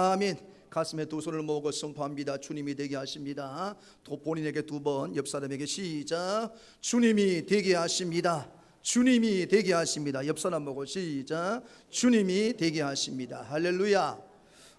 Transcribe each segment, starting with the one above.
아멘. 가슴에 두 손을 모으고 선포합니다. 주님이 되게 하십니다. 또 본인에게 두 번, 옆 사람에게 시작. 주님이 되게 하십니다. 주님이 되게 하십니다. 옆 사람 보고 시작. 주님이 되게 하십니다. 할렐루야.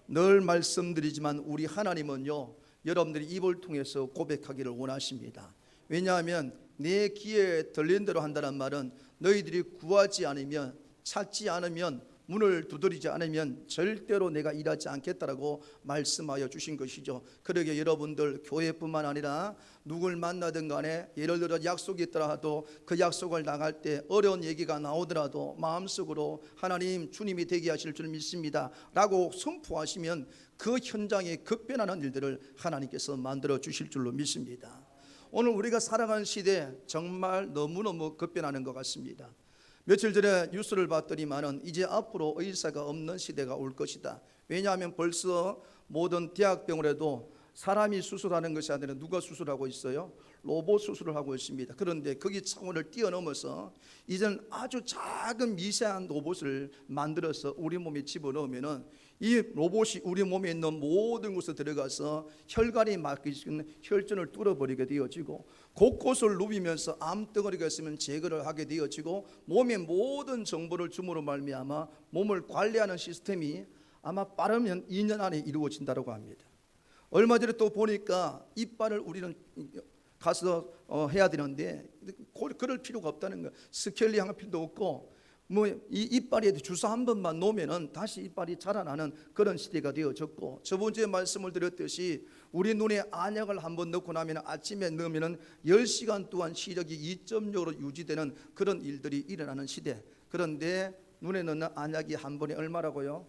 늘 말씀드리지만 우리 하나님은요, 여러분들이 입을 통해서 고백하기를 원하십니다. 왜냐하면 내 귀에 들린 대로 한다는 말은 너희들이 구하지 않으면, 찾지 않으면, 문을 두드리지 않으면 절대로 내가 일하지 않겠다라고 말씀하여 주신 것이죠. 그러게 여러분들 교회뿐만 아니라 누굴 만나든 간에 예를 들어 약속이 있더라 하도 그 약속을 나갈 때 어려운 얘기가 나오더라도 마음속으로 하나님 주님이 되게 하실 줄 믿습니다 라고 선포하시면 그 현장에 급변하는 일들을 하나님께서 만들어 주실 줄로 믿습니다. 오늘 우리가 살아가는 시대 정말 너무너무 급변하는 것 같습니다. 며칠 전에 뉴스를 봤더니만은 이제 앞으로 의사가 없는 시대가 올 것이다. 왜냐하면 벌써 모든 대학병원에도 사람이 수술하는 것이 아니라 누가 수술하고 있어요? 로봇 수술을 하고 있습니다. 그런데 거기 차원을 뛰어넘어서 이제는 아주 작은 미세한 로봇을 만들어서 우리 몸에 집어넣으면은 이 로봇이 우리 몸에 있는 모든 곳에 들어가서 혈관이 막히는 혈전을 뚫어버리게 되어지고 곳곳을 누비면서 암덩어리가 있으면 제거를 하게 되어지고 몸의 모든 정보를 줌으로 말미암아 몸을 관리하는 시스템이 아마 빠르면 2년 안에 이루어진다고 합니다. 얼마 전에 또 보니까 이빨을 우리는 가서 해야 되는데 그럴 필요가 없다는 거예요. 스케일링 할 필요도 없고 뭐 이 이빨에 주사 한 번만 놓으면은 다시 이빨이 자라나는 그런 시대가 되어졌고, 저번 주에 말씀을 드렸듯이 우리 눈에 안약을 한번 넣고 나면 아침에 넣으면은 10시간 동안 시력이 2.0으로 유지되는 그런 일들이 일어나는 시대. 그런데 눈에 넣는 안약이 한 번에 얼마라고요?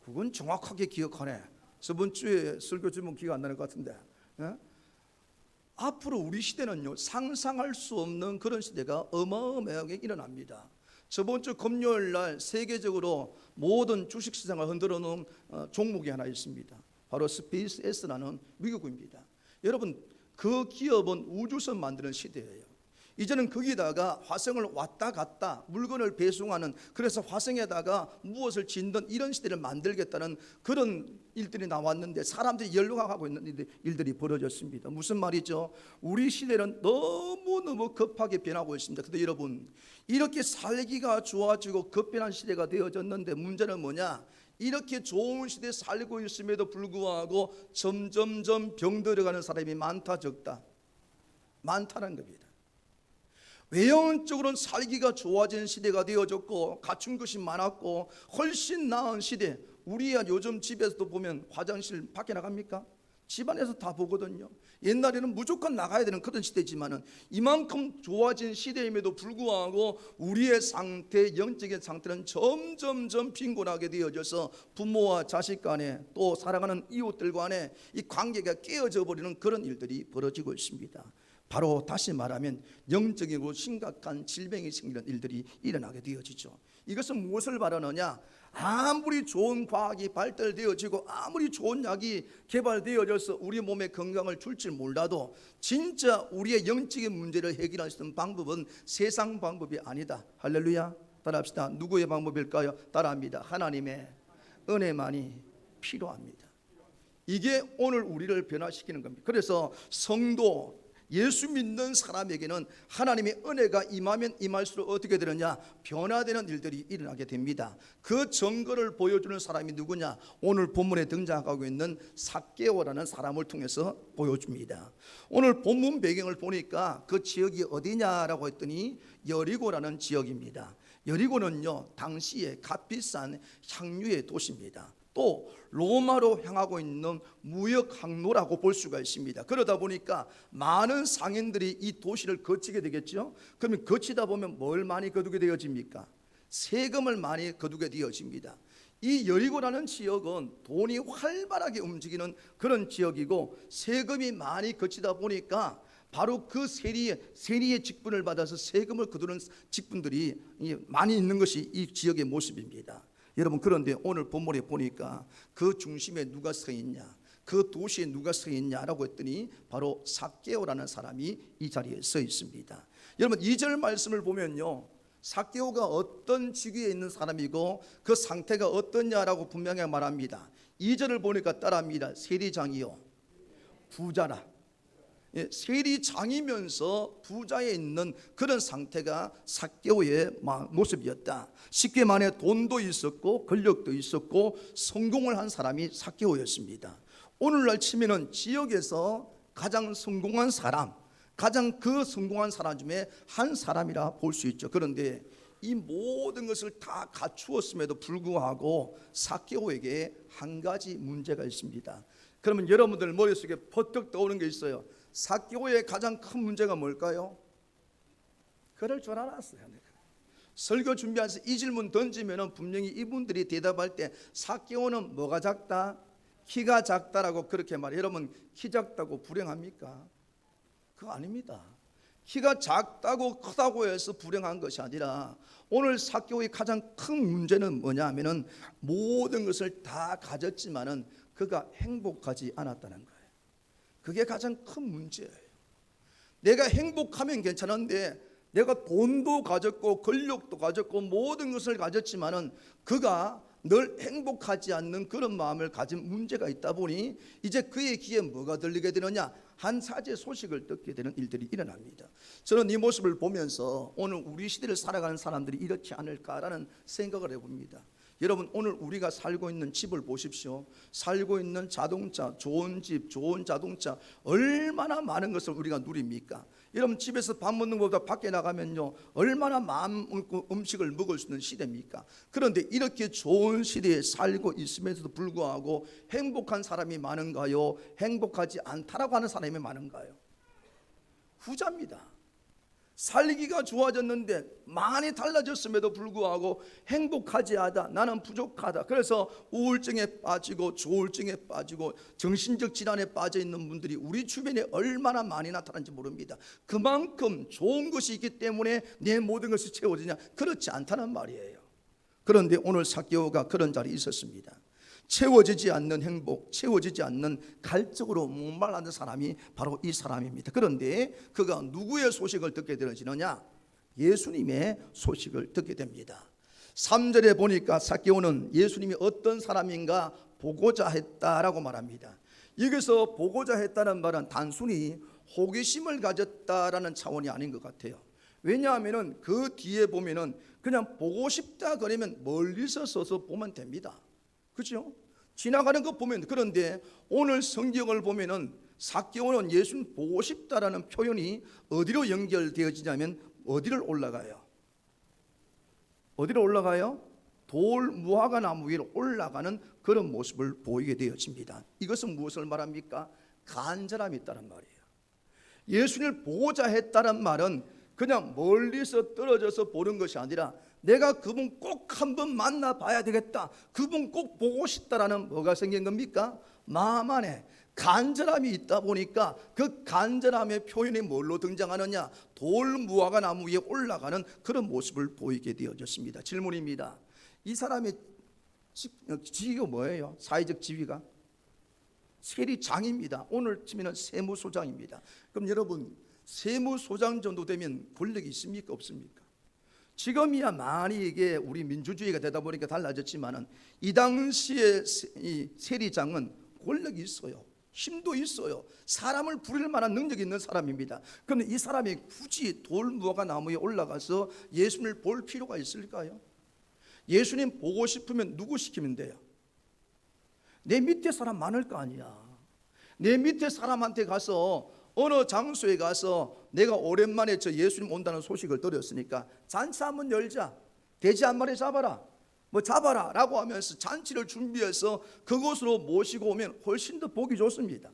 그건 정확하게 기억하네. 저번 주에 설교 주면 기억 안 나는 것 같은데. 앞으로 우리 시대는요, 상상할 수 없는 그런 시대가 어마어마하게 일어납니다. 저번 주 금요일 날 세계적으로 모든 주식시장을 흔들어 놓은 종목이 하나 있습니다. 바로 SpaceX라는 미국입니다. 여러분, 그 기업은 우주선 만드는 시대예요. 이제는 거기다가 화성을 왔다 갔다 물건을 배송하는, 그래서 화성에다가 무엇을 짓는 이런 시대를 만들겠다는 그런 일들이 나왔는데 사람들이 열광하고 있는 일들이 벌어졌습니다. 무슨 말이죠? 우리 시대는 너무너무 급하게 변하고 있습니다. 그런데 여러분, 이렇게 살기가 좋아지고 급변한 시대가 되어졌는데 문제는 뭐냐? 이렇게 좋은 시대에 살고 있음에도 불구하고 점점점 병들어가는 사람이 많다 적다? 많다는 겁니다. 외형적으로는 살기가 좋아진 시대가 되어졌고 갖춘 것이 많았고 훨씬 나은 시대. 우리야 요즘 집에서도 보면 화장실 밖에 나갑니까? 집안에서 다 보거든요. 옛날에는 무조건 나가야 되는 그런 시대지만은 이만큼 좋아진 시대임에도 불구하고 우리의 상태, 영적인 상태는 점점점 빈곤하게 되어져서 부모와 자식 간에 또 사랑하는 이웃들 간에 이 관계가 깨어져 버리는 그런 일들이 벌어지고 있습니다. 바로 다시 말하면 영적이고 심각한 질병이 생기는 일들이 일어나게 되어지죠. 이것은 무엇을 말하느냐? 아무리 좋은 과학이 발달되어지고 아무리 좋은 약이 개발되어져서 우리 몸에 건강을 줄지 몰라도 진짜 우리의 영적인 문제를 해결할 수 있는 방법은 세상 방법이 아니다. 할렐루야. 따라합시다. 누구의 방법일까요? 따라합니다. 하나님의 은혜만이 필요합니다. 이게 오늘 우리를 변화시키는 겁니다. 그래서 성도, 예수 믿는 사람에게는 하나님의 은혜가 임하면 임할수록 어떻게 되느냐? 변화되는 일들이 일어나게 됩니다. 그 증거를 보여주는 사람이 누구냐? 오늘 본문에 등장하고 있는 삭개오라는 사람을 통해서 보여줍니다. 오늘 본문 배경을 보니까 그 지역이 어디냐라고 했더니 여리고라는 지역입니다. 여리고는요, 당시에 값비싼 향유의 도시입니다. 또 로마로 향하고 있는 무역 항로라고 볼 수가 있습니다. 그러다 보니까 많은 상인들이 이 도시를 거치게 되겠죠. 그러면 거치다 보면 뭘 많이 거두게 되어집니까? 세금을 많이 거두게 되어집니다. 이 여리고라는 지역은 돈이 활발하게 움직이는 그런 지역이고 세금이 많이 거치다 보니까 바로 그 세리의 직분을 받아서 세금을 거두는 직분들이 많이 있는 것이 이 지역의 모습입니다. 여러분, 그런데 오늘 본문에 보니까 그 중심에 누가 서 있냐, 그 도시에 누가 서 있냐라고 했더니 바로 삭개오라는 사람이 이 자리에 서 있습니다. 여러분, 2절 말씀을 보면요, 삭개오가 어떤 직위에 있는 사람이고 그 상태가 어떠냐라고 분명히 말합니다. 2절을 보니까 따라합니다. 세리장이요 부자라. 세리장이면서 부자에 있는 그런 상태가 삭개오의 모습이었다. 쉽게 말해 돈도 있었고 권력도 있었고 성공을 한 사람이 삭개오였습니다. 오늘날 치면은 지역에서 가장 성공한 사람, 가장 그 성공한 사람 중에 한 사람이라 볼 수 있죠. 그런데 이 모든 것을 다 갖추었음에도 불구하고 삭개오에게 한 가지 문제가 있습니다. 그러면 여러분들 머릿속에 퍼뜩 떠오르는 게 있어요. 삭개오의 가장 큰 문제가 뭘까요? 그럴 줄 알았어요. 설교 준비하면서 이 질문 던지면 분명히 이분들이 대답할 때 삭개오는 뭐가 작다? 키가 작다라고 그렇게 말해요. 여러분 키 작다고 불행합니까? 그거 아닙니다. 키가 작다고 크다고 해서 불행한 것이 아니라 오늘 삭개오의 가장 큰 문제는 뭐냐 하면은 모든 것을 다 가졌지만은 그가 행복하지 않았다는 거예요. 그게 가장 큰 문제예요. 내가 행복하면 괜찮은데 내가 돈도 가졌고 권력도 가졌고 모든 것을 가졌지만은 그가 늘 행복하지 않는 그런 마음을 가진 문제가 있다 보니 이제 그의 귀에 뭐가 들리게 되느냐? 한 사제 소식을 듣게 되는 일들이 일어납니다. 저는 이 모습을 보면서 오늘 우리 시대를 살아가는 사람들이 이렇지 않을까라는 생각을 해봅니다. 여러분 오늘 우리가 살고 있는 집을 보십시오. 살고 있는 자동차, 좋은 집, 좋은 자동차 얼마나 많은 것을 우리가 누립니까? 여러분 집에서 밥 먹는 것보다 밖에 나가면요 얼마나 마음 음식을 먹을 수 있는 시대입니까? 그런데 이렇게 좋은 시대에 살고 있음에도 불구하고 행복한 사람이 많은가요? 행복하지 않다라고 하는 사람이 많은가요? 후자입니다. 살기가 좋아졌는데 많이 달라졌음에도 불구하고 행복하지 않다, 나는 부족하다. 그래서 우울증에 빠지고 조울증에 빠지고 정신적 질환에 빠져 있는 분들이 우리 주변에 얼마나 많이 나타나는지 모릅니다. 그만큼 좋은 것이 있기 때문에 내 모든 것이 채워지냐? 그렇지 않다는 말이에요. 그런데 오늘 삭개오가 그런 자리에 있었습니다. 채워지지 않는 행복, 채워지지 않는 갈증으로 목말라는 사람이 바로 이 사람입니다. 그런데 그가 누구의 소식을 듣게 되느냐? 예수님의 소식을 듣게 됩니다. 3절에 보니까 삭개오는 예수님이 어떤 사람인가 보고자 했다라고 말합니다. 여기서 보고자 했다는 말은 단순히 호기심을 가졌다라는 차원이 아닌 것 같아요. 왜냐하면 그 뒤에 보면은 그냥 보고 싶다 그러면 멀리서 서서 보면 됩니다. 그렇죠? 지나가는 거 보면. 그런데 오늘 성경을 보면은 삭개오는 예수님 보고 싶다라는 표현이 어디로 연결되어지냐면 어디를 올라가요? 어디로 올라가요? 돌 무화과 나무 위로 올라가는 그런 모습을 보이게 되어집니다. 이것은 무엇을 말합니까? 간절함이 있다는 말이에요. 예수님을 보고자 했다는 말은 그냥 멀리서 떨어져서 보는 것이 아니라 내가 그분 꼭 한번 만나봐야 되겠다, 그분 꼭 보고 싶다라는 뭐가 생긴 겁니까? 마음 안에 간절함이 있다 보니까 그 간절함의 표현이 뭘로 등장하느냐? 돌 무화과 나무 위에 올라가는 그런 모습을 보이게 되어졌습니다. 질문입니다. 이 사람의 지위가 뭐예요? 사회적 지위가? 세리장입니다. 오늘 치면 세무소장입니다. 그럼 여러분 세무소장 정도 되면 권력이 있습니까? 없습니까? 지금이야 많이 이게 우리 민주주의가 되다 보니까 달라졌지만은 이 당시에 이 세리장은 권력이 있어요. 힘도 있어요. 사람을 부릴 만한 능력이 있는 사람입니다. 그런데 이 사람이 굳이 돌 무화과 나무에 올라가서 예수님을 볼 필요가 있을까요? 예수님 보고 싶으면 누구 시키면 돼요? 내 밑에 사람 많을 거 아니야. 내 밑에 사람한테 가서 어느 장소에 가서 내가 오랜만에 저 예수님 온다는 소식을 들었으니까 잔치 한번 열자, 돼지 한 마리 잡아라, 뭐 잡아라 라고 하면서 잔치를 준비해서 그곳으로 모시고 오면 훨씬 더 보기 좋습니다.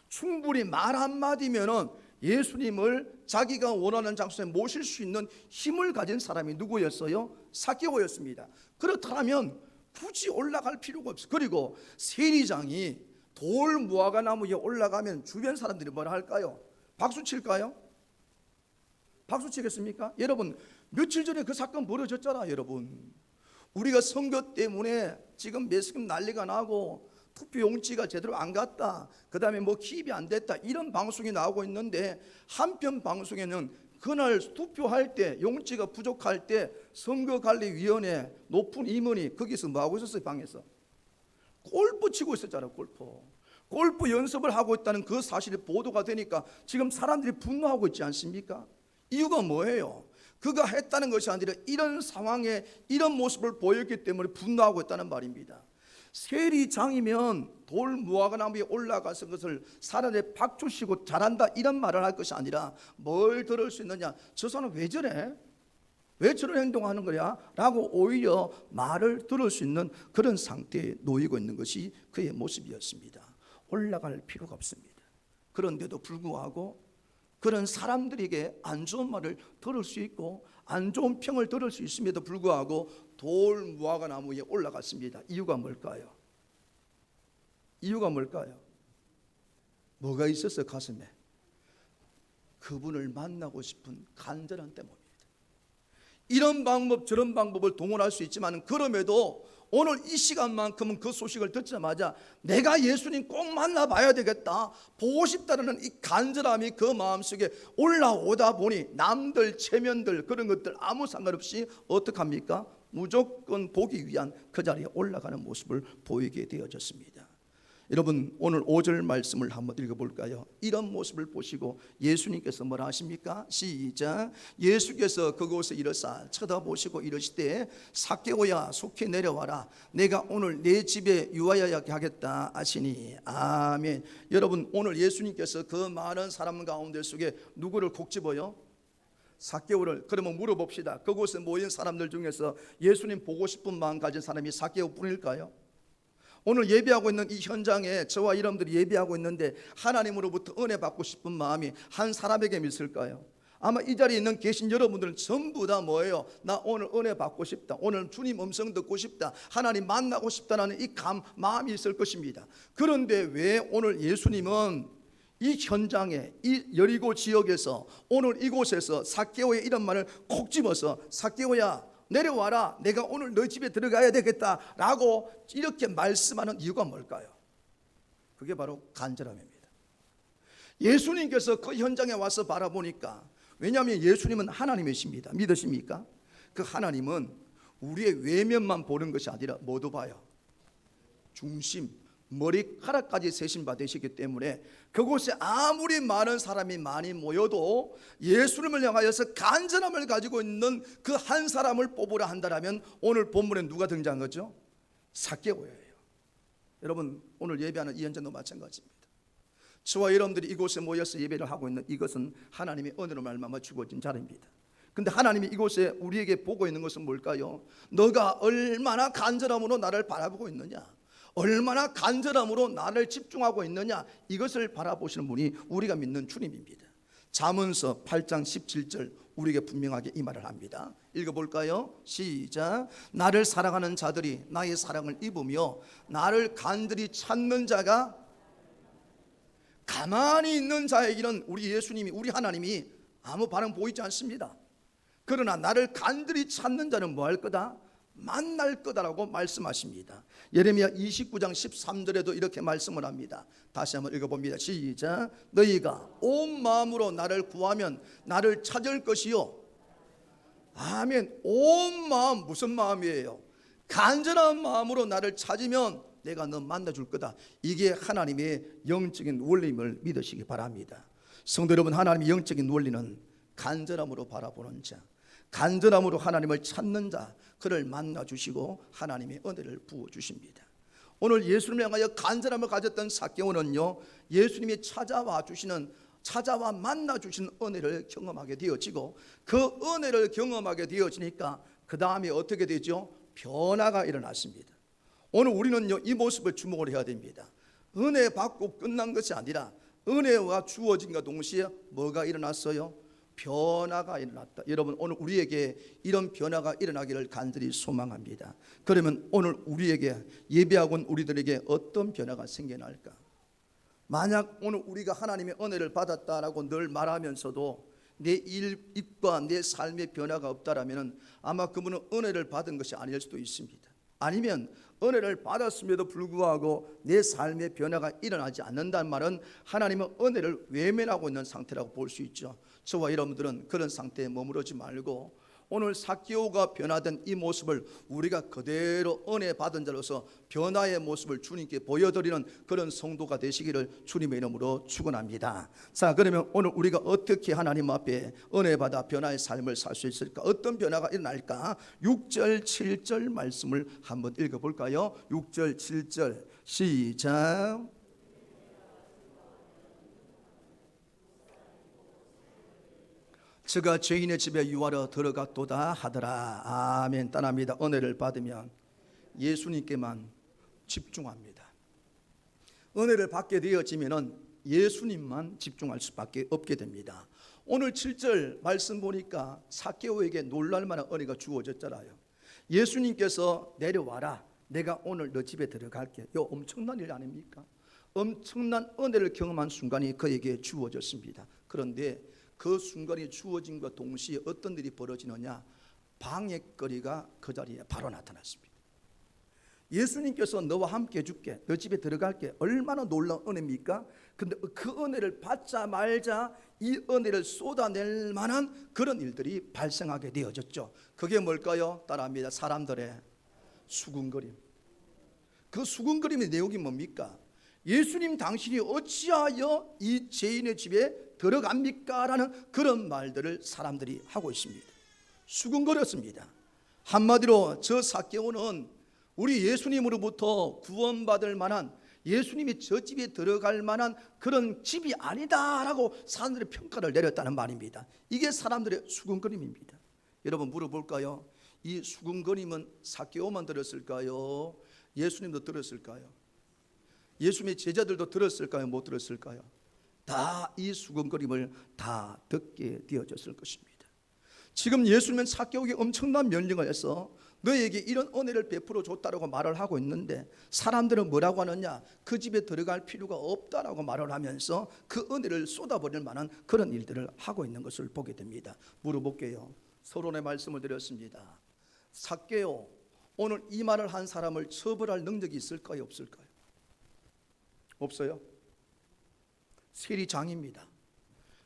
충분히 말 한마디면은 예수님을 자기가 원하는 장소에 모실 수 있는 힘을 가진 사람이 누구였어요? 삭개오였습니다. 그렇다면 굳이 올라갈 필요가 없어요. 그리고 세리장이 돌 무화과 나무에 올라가면 주변 사람들이 뭐라 할까요? 박수 칠까요? 박수 치겠습니까? 여러분 며칠 전에 그 사건 벌어졌잖아. 여러분 우리가 선거 때문에 지금 매스컴 난리가 나고 투표 용지가 제대로 안 갔다, 그 다음에 뭐 기입이 안 됐다, 이런 방송이 나오고 있는데 한편 방송에는 그날 투표할 때 용지가 부족할 때 선거관리위원회 높은 임원이 거기서 뭐 하고 있었어요? 방에서 골프 치고 있었잖아요. 골프 연습을 하고 있다는 그 사실이 보도가 되니까 지금 사람들이 분노하고 있지 않습니까? 이유가 뭐예요? 그가 했다는 것이 아니라 이런 상황에 이런 모습을 보였기 때문에 분노하고 있다는 말입니다. 세리장이면 돌 무화과나무에 올라가서 그것을 사람들이 박수치고 잘한다 이런 말을 할 것이 아니라 뭘 들을 수 있느냐, 저 사람 왜 저래? 왜 저런 행동하는 거야? 라고 오히려 말을 들을 수 있는 그런 상태에 놓이고 있는 것이 그의 모습이었습니다. 올라갈 필요가 없습니다. 그런데도 불구하고 그런 사람들에게 안 좋은 말을 들을 수 있고 안 좋은 평을 들을 수 있음에도 불구하고 돌 무화과 나무에 올라갔습니다. 이유가 뭘까요? 이유가 뭘까요? 뭐가 있었어요? 가슴에 그분을 만나고 싶은 간절한 때문입니다. 이런 방법 저런 방법을 동원할 수 있지만 그럼에도 오늘 이 시간만큼은 그 소식을 듣자마자 내가 예수님 꼭 만나봐야 되겠다, 보고 싶다는 이 간절함이 그 마음속에 올라오다 보니 남들 체면들 그런 것들 아무 상관없이 어떡합니까? 무조건 보기 위한 그 자리에 올라가는 모습을 보이게 되어졌습니다. 여러분 오늘 5절 말씀을 한번 읽어볼까요? 이런 모습을 보시고 예수님께서 뭐라 하십니까? 시작. 예수께서 그곳에 이르사 쳐다보시고 이르시되 삭개오야 속히 내려와라, 내가 오늘 내 집에 유하여야 하겠다 하시니. 아멘. 여러분 오늘 예수님께서 그 많은 사람 가운데 속에 누구를 콕 집어요? 삭개오를. 그러면 물어봅시다. 그곳에 모인 사람들 중에서 예수님 보고 싶은 마음 가진 사람이 삭개오 뿐일까요? 오늘 예배하고 있는 이 현장에 저와 여러분들이 예배하고 있는데 하나님으로부터 은혜 받고 싶은 마음이 한 사람에게 있을까요? 아마 이 자리에 있는 계신 여러분들은 전부 다 뭐예요? 나 오늘 은혜 받고 싶다, 오늘 주님 음성 듣고 싶다, 하나님 만나고 싶다는 이 마음이 있을 것입니다. 그런데 왜 오늘 예수님은 이 현장에 이 여리고 지역에서 오늘 이곳에서 삭개오의 이런 말을 콕 집어서 삭개오야 내려와라, 내가 오늘 너희 집에 들어가야 되겠다라고 이렇게 말씀하는 이유가 뭘까요? 그게 바로 간절함입니다. 예수님께서 그 현장에 와서 바라보니까, 왜냐하면 예수님은 하나님이십니다. 믿으십니까? 그 하나님은 우리의 외면만 보는 것이 아니라 뭐도 봐요? 중심, 머리카락까지 세신 바 되시기 때문에 그곳에 아무리 많은 사람이 많이 모여도 예수님을 향하여서 간절함을 가지고 있는 그 한 사람을 뽑으라 한다면 오늘 본문에 누가 등장한 거죠? 삭개오예요. 여러분 오늘 예배하는 이 현장도 마찬가지입니다. 저와 여러분들이 이곳에 모여서 예배를 하고 있는 이것은 하나님의 은혜로 말미암아 주어진 자리입니다. 근데 하나님이 이곳에 우리에게 보고 있는 것은 뭘까요? 너가 얼마나 간절함으로 나를 바라보고 있느냐, 얼마나 간절함으로 나를 집중하고 있느냐, 이것을 바라보시는 분이 우리가 믿는 주님입니다. 잠언서 8장 17절 우리에게 분명하게 이 말을 합니다. 읽어볼까요? 시작. 나를 사랑하는 자들이 나의 사랑을 입으며 나를 간절히 찾는 자가, 가만히 있는 자에게는 우리 예수님이, 우리 하나님이 아무 반응 보이지 않습니다. 그러나 나를 간절히 찾는 자는 뭐 할 거다? 만날 거다라고 말씀하십니다. 예레미야 29장 13절에도 이렇게 말씀을 합니다. 다시 한번 읽어봅니다. 시작. 너희가 온 마음으로 나를 구하면 나를 찾을 것이요. 아멘. 온 마음, 무슨 마음이에요? 간절한 마음으로 나를 찾으면 내가 너 만나줄 거다. 이게 하나님의 영적인 원리임을 믿으시기 바랍니다. 성도 여러분, 하나님의 영적인 원리는 간절함으로 바라보는 자, 간절함으로 하나님을 찾는 자, 그를 만나주시고 하나님의 은혜를 부어주십니다. 오늘 예수님을 향하여 간절함을 가졌던 삭개오는요, 예수님이 찾아와 만나주시는 은혜를 경험하게 되어지고, 그 은혜를 경험하게 되어지니까 그 다음에 어떻게 되죠? 변화가 일어났습니다. 오늘 우리는요, 이 모습을 주목을 해야 됩니다. 은혜 받고 끝난 것이 아니라 은혜가 주어진과 동시에 뭐가 일어났어요? 변화가 일어났다. 여러분 오늘 우리에게 이런 변화가 일어나기를 간절히 소망합니다. 그러면 오늘 우리에게, 예배하고 온 우리들에게 어떤 변화가 생겨날까? 만약 오늘 우리가 하나님의 은혜를 받았다라고 늘 말하면서도 내 입과 내 삶의 변화가 없다라면 아마 그분은 은혜를 받은 것이 아닐 수도 있습니다. 아니면 은혜를 받았음에도 불구하고 내 삶의 변화가 일어나지 않는다는 말은 하나님은 은혜를 외면하고 있는 상태라고 볼 수 있죠. 저와 여러분들은 그런 상태에 머무르지 말고 오늘 삭개오가 변화된 이 모습을 우리가 그대로 은혜 받은 자로서 변화의 모습을 주님께 보여드리는 그런 성도가 되시기를 주님의 이름으로 축원합니다. 자, 그러면 오늘 우리가 어떻게 하나님 앞에 은혜 받아 변화의 삶을 살 수 있을까? 어떤 변화가 일어날까? 6절 7절 말씀을 한번 읽어볼까요? 6절 7절 시작. 저가 죄인의 집에 유하러 들어갔도다 하더라. 아멘. 따라합니다. 은혜를 받으면 예수님께만 집중합니다. 은혜를 받게 되어지면 예수님만 집중할 수밖에 없게 됩니다. 오늘 7절 말씀 보니까 삭개오에게 놀랄 만한 은혜가 주어졌잖아요. 예수님께서 내려와라, 내가 오늘 너 집에 들어갈게. 이거 엄청난 일 아닙니까? 엄청난 은혜를 경험한 순간이 그에게 주어졌습니다. 그런데 그 순간이 주어진과 동시에 어떤 일이 벌어지느냐? 방해거리가 그 자리에 바로 나타났습니다. 예수님께서 너와 함께 해줄게, 너 집에 들어갈게. 얼마나 놀라운 은혜입니까? 근데 그 은혜를 받자 말자 이 은혜를 쏟아낼 만한 그런 일들이 발생하게 되어졌죠. 그게 뭘까요? 따라합니다. 사람들의 수군거림. 그 수군거림의 내용이 뭡니까? 예수님 당신이 어찌하여 이 죄인의 집에 들어갑니까? 라는 그런 말들을 사람들이 하고 있습니다. 수군거렸습니다. 한마디로 저 삭개오는 우리 예수님으로부터 구원받을 만한, 예수님이 저 집에 들어갈 만한 그런 집이 아니다라고 사람들의 평가를 내렸다는 말입니다. 이게 사람들의 수군거림입니다. 여러분 물어볼까요? 이 수군거림은 삭개오만 들었을까요? 예수님도 들었을까요? 예수님의 제자들도 들었을까요? 못 들었을까요? 다 이 수군거림을 다 듣게 되어졌을 것입니다. 지금 예수님은 삭개오에게 엄청난 명령을 해서 너에게 이런 은혜를 베풀어 줬다라고 말을 하고 있는데 사람들은 뭐라고 하느냐? 그 집에 들어갈 필요가 없다라고 말을 하면서 그 은혜를 쏟아버릴 만한 그런 일들을 하고 있는 것을 보게 됩니다. 물어볼게요. 서론의 말씀을 드렸습니다. 삭개오, 오늘 이 말을 한 사람을 처벌할 능력이 있을까요? 없을까요? 없어요. 세리장입니다.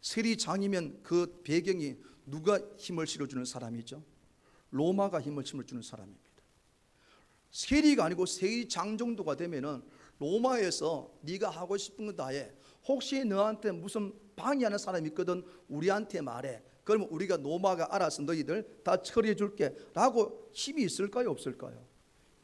세리장이면 그 배경이 누가 힘을 실어주는 사람이죠? 로마가 힘을 실어주는 사람입니다. 세리가 아니고 세리장 정도가 되면은 로마에서 네가 하고 싶은 거 다 해. 혹시 너한테 무슨 방해하는 사람이 있거든 우리한테 말해. 그러면 우리가 로마가 알아서 너희들 다 처리해 줄게 라고 힘이 있을까요? 없을까요?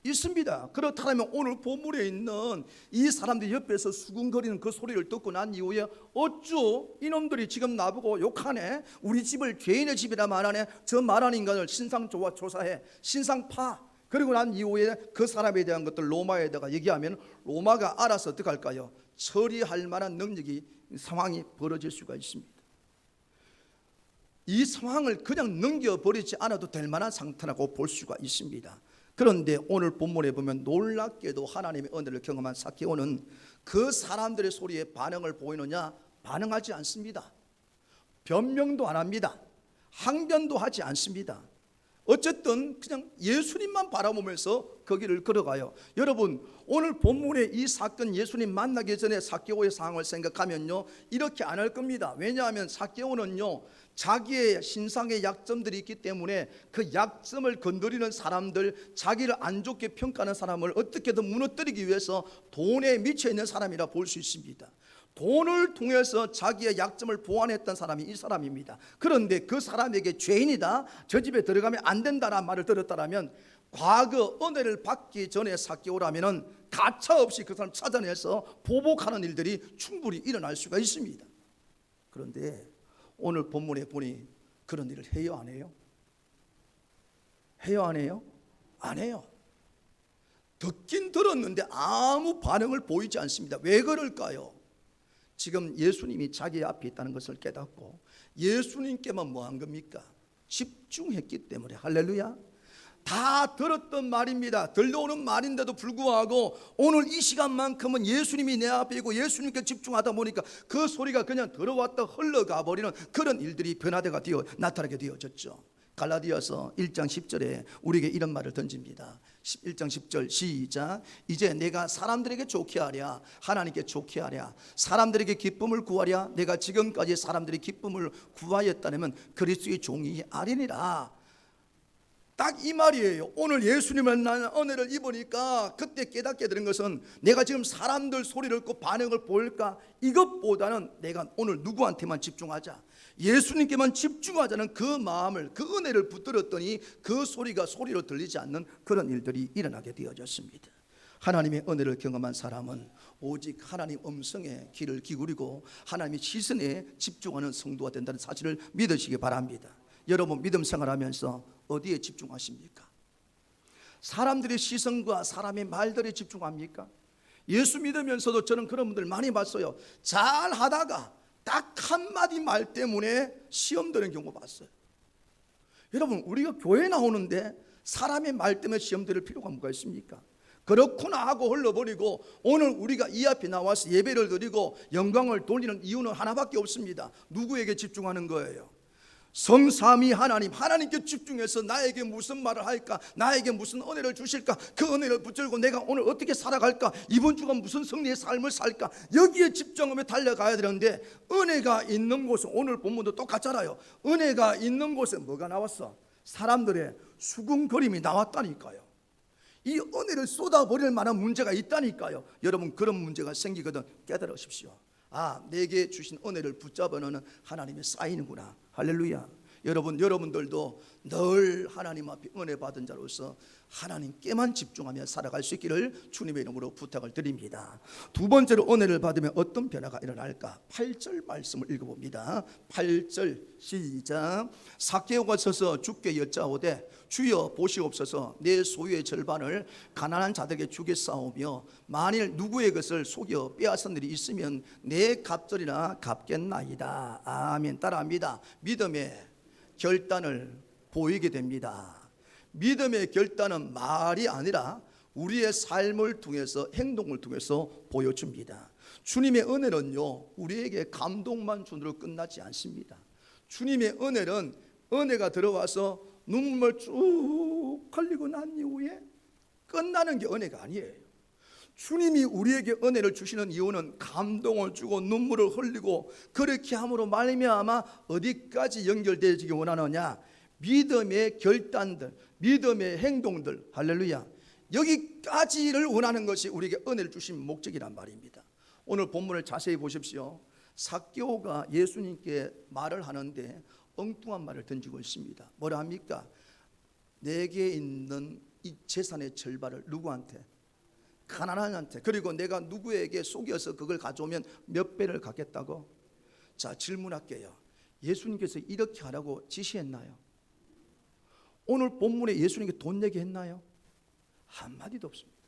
있습니다. 그렇다면 오늘 본문에 있는 이 사람들 옆에서 수군거리는 그 소리를 듣고 난 이후에 어쭈 이놈들이 지금 나보고 욕하네, 우리 집을 죄인의 집이라 말하네, 저 말하는 인간을 신상 조사해, 신상 파. 그리고 난 이후에 그 사람에 대한 것들 로마에다가 얘기하면 로마가 알아서 어떻게 할까요? 처리할 만한 능력이, 상황이 벌어질 수가 있습니다. 이 상황을 그냥 넘겨버리지 않아도 될 만한 상태라고 볼 수가 있습니다. 그런데 오늘 본문에 보면 놀랍게도 하나님의 은혜를 경험한 삭개오는 그 사람들의 소리에 반응을 보이느냐? 반응하지 않습니다. 변명도 안 합니다. 항변도 하지 않습니다. 어쨌든 그냥 예수님만 바라보면서 그 길을 걸어가요. 여러분 오늘 본문의 이 사건, 예수님 만나기 전에 삭개오의 상황을 생각하면요 이렇게 안 할 겁니다. 왜냐하면 삭개오는요 자기의 신상의 약점들이 있기 때문에 그 약점을 건드리는 사람들, 자기를 안 좋게 평가하는 사람을 어떻게든 무너뜨리기 위해서 돈에 미쳐 있는 사람이라 볼 수 있습니다. 돈을 통해서 자기의 약점을 보완했던 사람이 이 사람입니다. 그런데 그 사람에게 죄인이다, 저 집에 들어가면 안 된다라는 말을 들었다면 과거 은혜를 받기 전에 삭개오라면은 가차없이 그 사람 찾아내서 보복하는 일들이 충분히 일어날 수가 있습니다. 그런데 오늘 본문에 보니 그런 일을 해요, 안 해요? 해요, 안 해요? 안 해요. 듣긴 들었는데 아무 반응을 보이지 않습니다. 왜 그럴까요? 지금 예수님이 자기 앞에 있다는 것을 깨닫고 예수님께만 뭐 한 겁니까? 집중했기 때문에. 할렐루야. 다 들었던 말입니다. 들려오는 말인데도 불구하고 오늘 이 시간만큼은 예수님이 내 앞에 있고 예수님께 집중하다 보니까 그 소리가 그냥 들어왔다 흘러가 버리는 그런 일들이 변화되가 나타나게 되어졌죠. 갈라디아서 1장 10절에 우리에게 이런 말을 던집니다. 1장 10절 시작. 이제 내가 사람들에게 좋게 하랴 하나님께 좋게 하랴 사람들에게 기쁨을 구하랴 내가 지금까지 사람들의 기쁨을 구하였다면 그리스도의 종이 아니니라. 딱 이 말이에요. 오늘 예수님을 만난 은혜를 입으니까 그때 깨닫게 되는 것은 내가 지금 사람들 소리를 듣고 반응을 보일까, 이것보다는 내가 오늘 누구한테만 집중하자, 예수님께만 집중하자는 그 마음을, 그 은혜를 붙들었더니 그 소리가 소리로 들리지 않는 그런 일들이 일어나게 되어졌습니다. 하나님의 은혜를 경험한 사람은 오직 하나님 음성에 귀를 기울이고 하나님의 시선에 집중하는 성도가 된다는 사실을 믿으시기 바랍니다. 여러분, 믿음 생활하면서 어디에 집중하십니까? 사람들의 시선과 사람의 말들에 집중합니까? 예수 믿으면서도 저는 그런 분들 많이 봤어요. 잘 하다가 딱 한마디 말 때문에 시험 드는 경우 봤어요. 여러분, 우리가 교회 나오는데 사람의 말 때문에 시험 들을 필요가 뭐가 있습니까? 그렇구나 하고 흘러버리고 오늘 우리가 이 앞에 나와서 예배를 드리고 영광을 돌리는 이유는 하나밖에 없습니다. 누구에게 집중하는 거예요? 성삼위 하나님, 하나님께 집중해서 나에게 무슨 말을 할까, 나에게 무슨 은혜를 주실까, 그 은혜를 붙들고 내가 오늘 어떻게 살아갈까, 이번 주가 무슨 승리의 삶을 살까, 여기에 집중하며 달려가야 되는데, 은혜가 있는 곳은 오늘 본문도 똑같잖아요. 은혜가 있는 곳에 뭐가 나왔어? 사람들의 수군거림이 나왔다니까요. 이 은혜를 쏟아버릴 만한 문제가 있다니까요. 여러분, 그런 문제가 생기거든 깨달으십시오. 아, 내게 주신 은혜를 붙잡아는 하나님의 쌓이는구나. 할렐루야. 여러분들도 늘 하나님 앞에 은혜 받은 자로서 하나님께만 집중하며 살아갈 수 있기를 주님의 이름으로 부탁을 드립니다. 두 번째로 은혜를 받으면 어떤 변화가 일어날까? 8절 말씀을 읽어봅니다. 8절 시작. 삭개오가 서서 주께 여짜오되 주여 보시옵소서, 내 소유의 절반을 가난한 자들에게 주겠사오며 만일 누구의 것을 속여 빼앗은 일이 있으면 내 갑절이나 갚겠나이다. 아멘. 따라합니다. 믿음의 결단을 보이게 됩니다. 믿음의 결단은 말이 아니라 우리의 삶을 통해서, 행동을 통해서 보여줍니다. 주님의 은혜는요, 우리에게 감동만 주로 끝나지 않습니다. 주님의 은혜는 은혜가 들어와서 눈물 쭉 흘리고 난 이후에 끝나는 게 은혜가 아니에요. 주님이 우리에게 은혜를 주시는 이유는 감동을 주고 눈물을 흘리고 그렇게 함으로 말미암아 어디까지 연결되기 원하느냐? 믿음의 결단들, 믿음의 행동들, 할렐루야, 여기까지를 원하는 것이 우리에게 은혜를 주신 목적이란 말입니다. 오늘 본문을 자세히 보십시오. 삭개오가 예수님께 말을 하는데 엉뚱한 말을 던지고 있습니다. 뭐라 합니까? 내게 있는 이 재산의 절반을 누구한테? 가난한한테. 그리고 내가 누구에게 속여서 그걸 가져오면 몇 배를 갚겠다고? 자, 질문할게요. 예수님께서 이렇게 하라고 지시했나요? 오늘 본문에 예수님께 돈 내게 했나요? 한마디도 없습니다.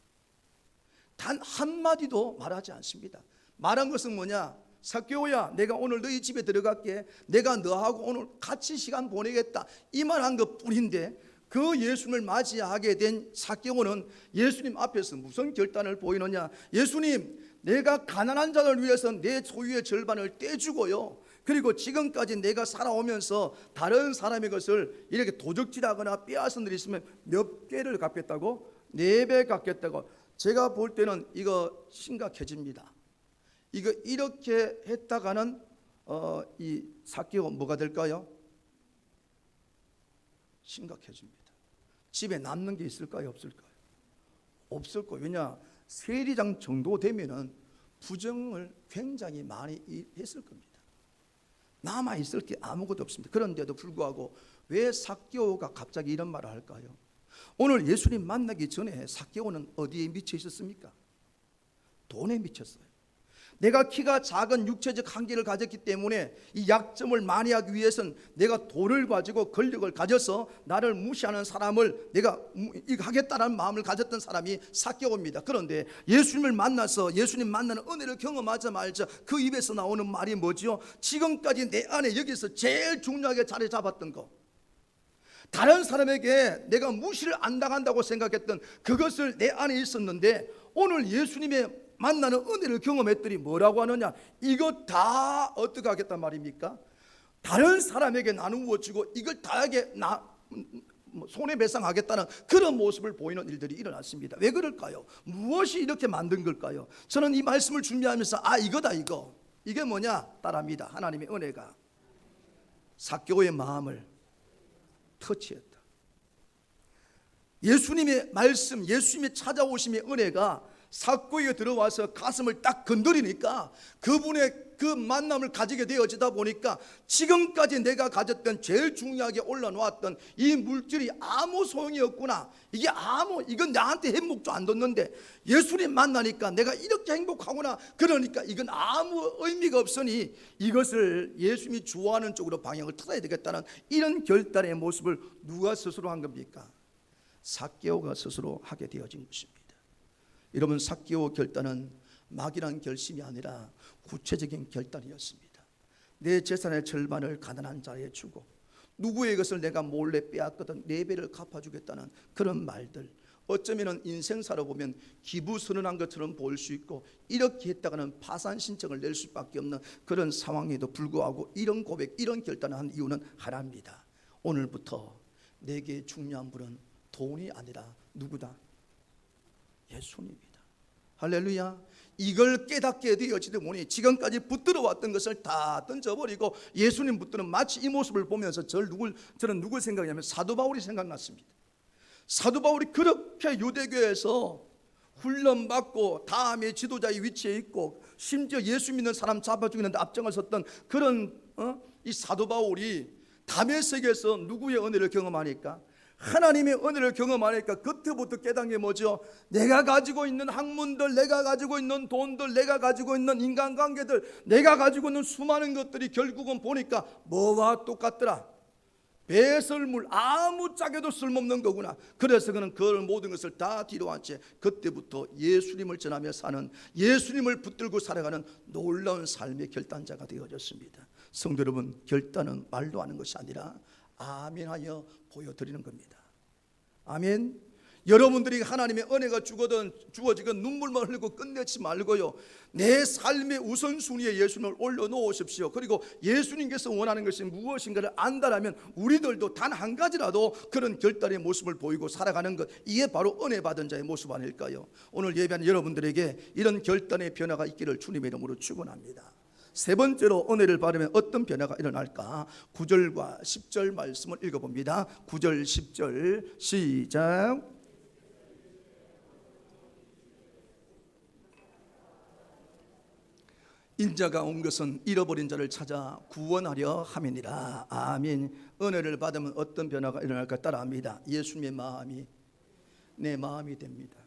단 한마디도 말하지 않습니다. 말한 것은 뭐냐? 삭개오야, 내가 오늘 너희 집에 들어갈게. 내가 너하고 오늘 같이 시간 보내겠다. 이 말한 것 뿐인데, 그 예수님을 맞이하게 된 삭개오는 예수님 앞에서 무슨 결단을 보이느냐? 예수님, 내가 가난한 자를 위해서 내 소유의 절반을 떼주고요, 그리고 지금까지 내가 살아오면서 다른 사람의 것을 이렇게 도적질하거나 빼앗은 일이 있으면 몇 개를 갚겠다고? 4배 갚겠다고. 제가 볼 때는 이거 심각해집니다. 이거 이렇게 했다가는 이 삭개오 뭐가 될까요? 심각해집니다. 집에 남는 게 있을까요? 없을까요? 없을 거예요. 왜냐? 세리장 정도 되면은 부정을 굉장히 많이 했을 겁니다. 남아 있을 게 아무것도 없습니다. 그런데도 불구하고 왜 삭개오가 갑자기 이런 말을 할까요? 오늘 예수님 만나기 전에 삭개오는 어디에 미쳐 있었습니까? 돈에 미쳤어요. 내가 키가 작은 육체적 한계를 가졌기 때문에 이 약점을 많이 하기 위해서는 내가 돈을 가지고 권력을 가져서 나를 무시하는 사람을 내가 하겠다는 마음을 가졌던 사람이 삭개오입니다. 그런데 예수님을 만나서 예수님 만나는 은혜를 경험하자마자 그 입에서 나오는 말이 뭐지요? 지금까지 내 안에 여기서 제일 중요하게 자리 잡았던 거, 다른 사람에게 내가 무시를 안 당한다고 생각했던 그것을 내 안에 있었는데 오늘 예수님의 만나는 은혜를 경험했더니 뭐라고 하느냐? 이거 다 어떻게 하겠단 말입니까? 다른 사람에게 나누어 주고 이걸 다에게 손해배상하겠다는 그런 모습을 보이는 일들이 일어났습니다. 왜 그럴까요? 무엇이 이렇게 만든 걸까요? 저는 이 말씀을 준비하면서 이거다 이거. 이게 뭐냐? 따라합니다. 하나님의 은혜가 삭개오의 마음을 터치했다. 예수님의 말씀, 예수님의 찾아오심의 은혜가 삭개오에 들어와서 가슴을 딱 건드리니까 그분의 그 만남을 가지게 되어지다 보니까 지금까지 내가 가졌던 제일 중요하게 올라놓았던 이 물질이 아무 소용이 없구나. 이건 나한테 행복도 안 뒀는데 예수님 만나니까 내가 이렇게 행복하구나. 그러니까 이건 아무 의미가 없으니 이것을 예수님이 좋아하는 쪽으로 방향을 틀어야 되겠다는 이런 결단의 모습을 누가 스스로 한 겁니까? 삭개오가 스스로 하게 되어진 것입니다. 여러분, 삭개오 결단은 막연한 결심이 아니라 구체적인 결단이었습니다. 내 재산의 절반을 가난한 자에 주고 누구의 것을 내가 몰래 빼앗거든 4배를 갚아주겠다는 그런 말들, 어쩌면 인생사로 보면 기부선언한 것처럼 보일 수 있고 이렇게 했다가는 파산 신청을 낼 수밖에 없는 그런 상황에도 불구하고 이런 고백, 이런 결단을 한 이유는 하나입니다. 오늘부터 내게 중요한 분은 돈이 아니라 누구다? 예수님입니다. 할렐루야. 이걸 깨닫게 되어지다 보니 지금까지 붙들어 왔던 것을 다 던져버리고 예수님 붙드는, 마치 이 모습을 보면서 저는 누굴 생각하냐면 사도 바울이 생각났습니다. 사도 바울이 그렇게 유대교에서 훈련받고 다음에 지도자의 위치에 있고 심지어 예수 믿는 사람 잡아 죽이는데 앞장을 섰던 그런 이 사도 바울이 다메섹에서 누구의 은혜를 경험하니까? 하나님의 은혜를 경험하니까 그때부터 깨닫는 게 뭐죠? 내가 가지고 있는 학문들, 내가 가지고 있는 돈들, 내가 가지고 있는 인간관계들, 내가 가지고 있는 수많은 것들이 결국은 보니까 뭐와 똑같더라? 배설물, 아무짝에도 쓸모없는 거구나. 그래서 그는 그 모든 것을 다 뒤로 한 채 그때부터 예수님을 전하며 사는, 예수님을 붙들고 살아가는 놀라운 삶의 결단자가 되어졌습니다. 성도 여러분, 결단은 말로 하는 것이 아니라 아멘하여 보여드리는 겁니다. 아멘. 여러분들이 하나님의 은혜가 주어지건 눈물만 흘리고 끝내지 말고요, 내 삶의 우선순위에 예수님을 올려놓으십시오. 그리고 예수님께서 원하는 것이 무엇인가를 안다라면 우리들도 단 한 가지라도 그런 결단의 모습을 보이고 살아가는 것, 이게 바로 은혜 받은 자의 모습 아닐까요? 오늘 예배하는 여러분들에게 이런 결단의 변화가 있기를 주님의 이름으로 축원합니다. 세 번째로 은혜를 받으면 어떤 변화가 일어날까? 9절과 10절 말씀을 읽어봅니다. 9절 10절 시작. 인자가 온 것은 잃어버린 자를 찾아 구원하려 함이니라. 아멘. 은혜를 받으면 어떤 변화가 일어날까? 따라합니다. 예수님의 마음이 내 마음이 됩니다.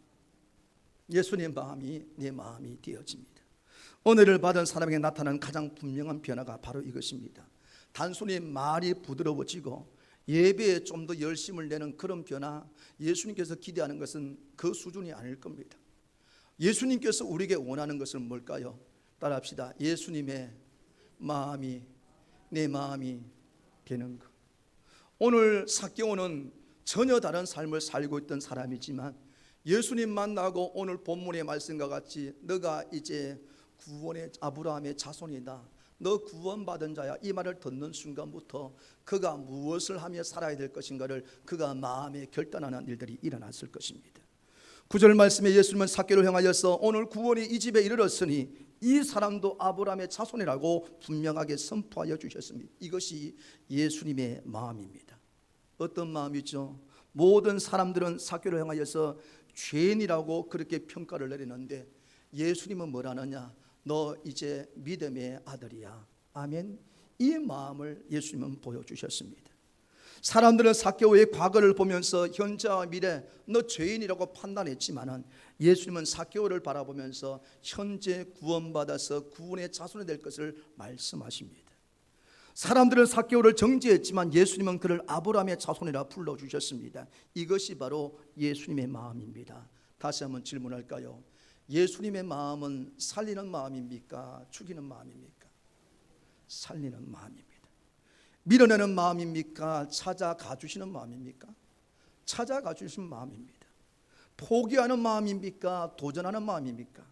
예수님의 마음이 내 마음이 되어집니다. 은혜를 받은 사람에게 나타나는 가장 분명한 변화가 바로 이것입니다. 단순히 말이 부드러워지고 예배에 좀 더 열심을 내는 그런 변화, 예수님께서 기대하는 것은 그 수준이 아닐 겁니다. 예수님께서 우리에게 원하는 것은 뭘까요? 따라합시다. 예수님의 마음이 내 마음이 되는 것. 오늘 삭개오는 전혀 다른 삶을 살고 있던 사람이지만 예수님 만나고 오늘 본문의 말씀과 같이 너가 이제 구원의 아브라함의 자손이다, 너 구원받은 자야, 이 말을 듣는 순간부터 그가 무엇을 하며 살아야 될 것인가를 그가 마음에 결단하는 일들이 일어났을 것입니다. 9절 말씀에 예수님은 삭개오를 향하여서 오늘 구원이 이 집에 이르렀으니 이 사람도 아브라함의 자손이라고 분명하게 선포하여 주셨습니다. 이것이 예수님의 마음입니다. 어떤 마음이죠? 모든 사람들은 삭개오를 향하여서 죄인이라고 그렇게 평가를 내리는데 예수님은 뭐라느냐? 너 이제 믿음의 아들이야. 아멘. 이 마음을 예수님은 보여주셨습니다. 사람들은 삭개오의 과거를 보면서 현재와 미래, 너 죄인이라고 판단했지만은 예수님은 삭개오를 바라보면서 현재 구원받아서 구원의 자손이 될 것을 말씀하십니다. 사람들은 삭개오를 정죄했지만 예수님은 그를 아브라함의 자손이라 불러주셨습니다. 이것이 바로 예수님의 마음입니다. 다시 한번 질문할까요? 예수님의 마음은 살리는 마음입니까? 죽이는 마음입니까? 살리는 마음입니다. 밀어내는 마음입니까? 찾아가 주시는 마음입니까? 찾아가 주시는 마음입니다. 포기하는 마음입니까? 도전하는 마음입니까?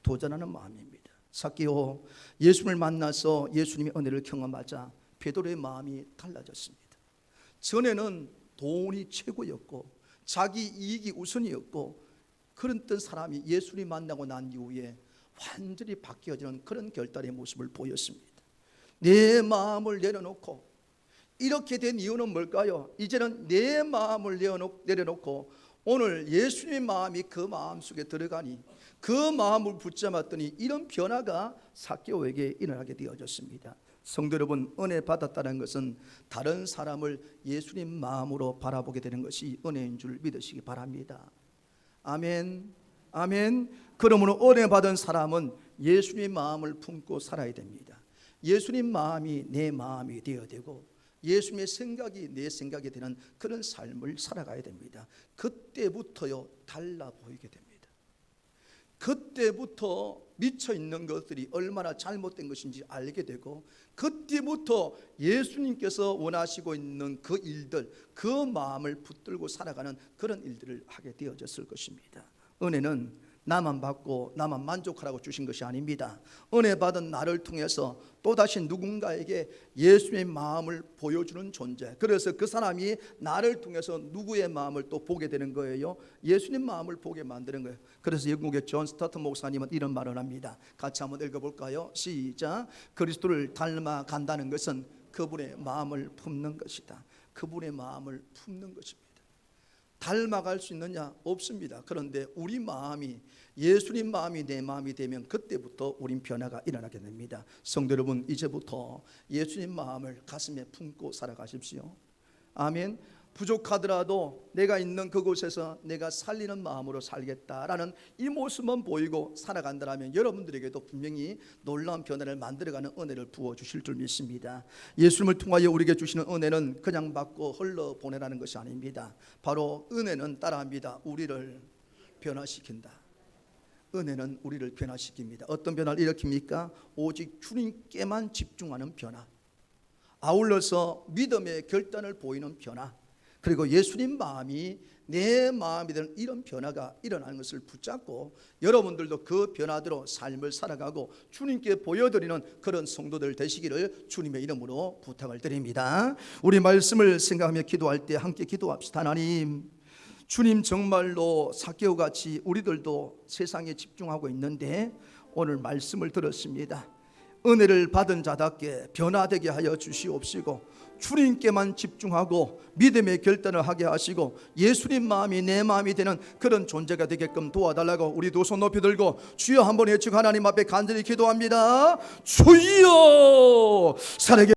도전하는 마음입니다. 삭개오, 예수님을 만나서 예수님의 은혜를 경험하자 베드로의 마음이 달라졌습니다. 전에는 돈이 최고였고 자기 이익이 우선이었고 그랬던 사람이 예수님 만나고 난 이후에 완전히 바뀌어지는 그런 결단의 모습을 보였습니다. 내 마음을 내려놓고 이렇게 된 이유는 뭘까요? 이제는 내 마음을 내려놓고 오늘 예수님의 마음이 그 마음속에 들어가니 그 마음을 붙잡았더니 이런 변화가 삭개오에게 일어나게 되어졌습니다. 성도 여러분, 은혜 받았다는 것은 다른 사람을 예수님 마음으로 바라보게 되는 것이 은혜인 줄 믿으시기 바랍니다. 아멘, 아멘. 그러므로 은혜 받은 사람은 예수님 마음을 품고 살아야 됩니다. 예수님 마음이 내 마음이 되어야 되고 예수님의 생각이 내 생각이 되는 그런 삶을 살아가야 됩니다. 그때부터요 달라 보이게 됩니다. 그때부터 미쳐 있는 것들이 얼마나 잘못된 것인지 알게 되고 그때부터 예수님께서 원하시고 있는 그 일들, 그 마음을 붙들고 살아가는 그런 일들을 하게 되어졌을 것입니다. 은혜는 나만 받고 나만 만족하라고 주신 것이 아닙니다. 은혜 받은 나를 통해서 또다시 누군가에게 예수님의 마음을 보여주는 존재, 그래서 그 사람이 나를 통해서 누구의 마음을 또 보게 되는 거예요. 예수님 마음을 보게 만드는 거예요. 그래서 영국의 존 스타트 목사님은 이런 말을 합니다. 같이 한번 읽어볼까요? 시작. 그리스도를 닮아간다는 것은 그분의 마음을 품는 것이다. 그분의 마음을 품는 것입니다. 닮아갈 수 있느냐? 없습니다. 그런데 우리 마음이 예수님 마음이 내 마음이 되면 그때부터 우린 변화가 일어나게 됩니다. 성도 여러분, 이제부터 예수님 마음을 가슴에 품고 살아가십시오. 아멘. 부족하더라도 내가 있는 그곳에서 내가 살리는 마음으로 살겠다라는 이 모습만 보이고 살아간다면 여러분들에게도 분명히 놀라운 변화를 만들어가는 은혜를 부어주실 줄 믿습니다. 예수님을 통하여 우리에게 주시는 은혜는 그냥 받고 흘러보내라는 것이 아닙니다. 바로 은혜는 따라합니다. 우리를 변화시킨다. 은혜는 우리를 변화시킵니다. 어떤 변화를 일으킵니까? 오직 주님께만 집중하는 변화, 아울러서 믿음의 결단을 보이는 변화, 그리고 예수님 마음이 내 마음이 되는 이런 변화가 일어나는 것을 붙잡고 여러분들도 그 변화대로 삶을 살아가고 주님께 보여드리는 그런 성도들 되시기를 주님의 이름으로 부탁을 드립니다. 우리 말씀을 생각하며 기도할 때 함께 기도합시다. 하나님, 주님 정말로 삭개오같이 우리들도 세상에 집중하고 있는데 오늘 말씀을 들었습니다. 은혜를 받은 자답게 변화되게 하여 주시옵시고 주님께만 집중하고 믿음의 결단을 하게 하시고 예수님 마음이 내 마음이 되는 그런 존재가 되게끔 도와달라고 우리 두 손 높이 들고 주여 한번 외치고 하나님 앞에 간절히 기도합니다. 주여, 살아계